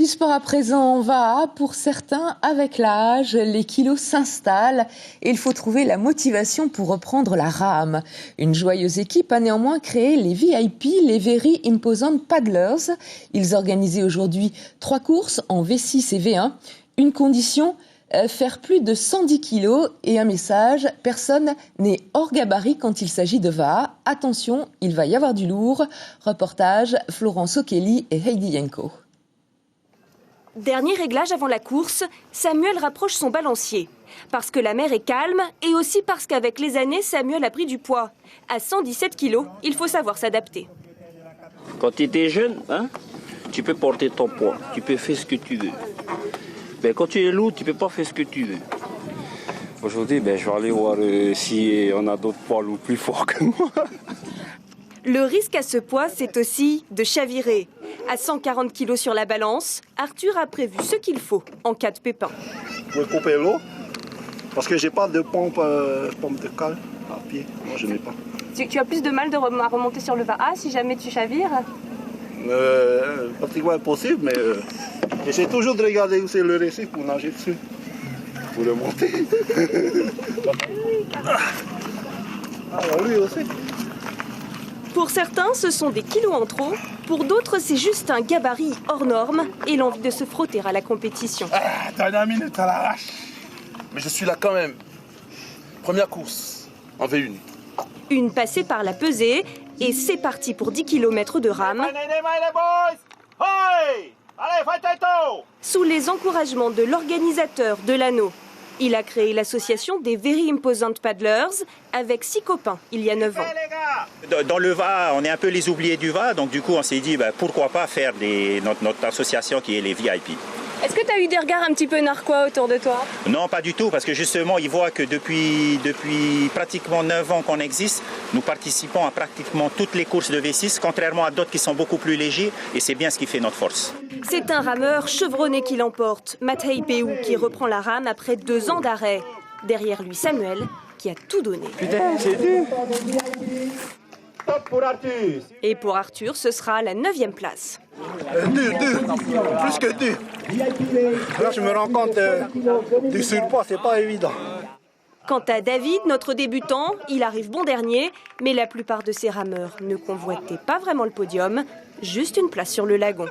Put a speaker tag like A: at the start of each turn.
A: Du sport à présent, on va pour certains, avec l'âge, les kilos s'installent et il faut trouver la motivation pour reprendre la rame. Une joyeuse équipe a néanmoins créé les VIP, les Very Imposant Paddlers. Ils organisaient aujourd'hui 3 courses en V6 et V1. Une condition, faire plus de 110 kilos et un message, personne n'est hors gabarit quand il s'agit de VA. Attention, il va y avoir du lourd. Reportage, Florence O'Kelly et Heidi Yenko.
B: Dernier réglage avant la course, Samuel rapproche son balancier. Parce que la mer est calme et aussi parce qu'avec les années, Samuel a pris du poids. À 117 kilos, il faut savoir s'adapter.
C: Quand tu étais jeune, tu peux porter ton poids, tu peux faire ce que tu veux. Mais quand tu es lourd, tu ne peux pas faire ce que tu veux.
D: Aujourd'hui, je vais aller voir si on a d'autres poids lourds plus forts que moi.
B: Le risque à ce poids, c'est aussi de chavirer. À 140 kg sur la balance, Arthur a prévu ce qu'il faut en cas de pépin.
E: Pour couper l'eau, parce que j'ai pas de pompe de cale à pied. Moi, je n'ai pas.
B: Tu as plus de mal à remonter sur le VA si jamais tu chavires?
E: Pratiquement impossible, mais j'essaie toujours de regarder où c'est le récif pour nager dessus, pour remonter. Alors lui aussi.
B: Pour certains, ce sont des kilos en trop. Pour d'autres, c'est juste un gabarit hors norme et l'envie de se frotter à la compétition.
F: Dernière minute à l'arrache. Mais je suis là quand même. Première course en V1.
B: Une passée par la pesée et c'est parti pour 10 km de rame. Sous les encouragements de l'organisateur de l'anneau. Il a créé l'association des Very Imposant Paddlers avec 6 copains il y a 9 ans.
G: Dans le VA, on est un peu les oubliés du VA, donc du coup on s'est dit pourquoi pas faire notre association qui est les VIP.
B: Est-ce que tu as eu des regards un petit peu narquois autour de toi?
G: Non, pas du tout, parce que justement ils voient que depuis pratiquement 9 ans qu'on existe, nous participons à pratiquement toutes les courses de V6, contrairement à d'autres qui sont beaucoup plus légers, et c'est bien ce qui fait notre force.
B: C'est un rameur chevronné qui l'emporte, Matthei Peu, qui reprend la rame après 2 ans d'arrêt. Derrière lui, Samuel, qui a tout donné.
D: Putain, c'est dur.
F: Top pour Arthur.
B: Et pour Arthur, ce sera la 9e place.
F: Dur, plus que dur. Là, je me rends compte du surpoids, c'est pas évident.
B: Quant à David, notre débutant, il arrive bon dernier, mais la plupart de ces rameurs ne convoitaient pas vraiment le podium, juste une place sur le lagon.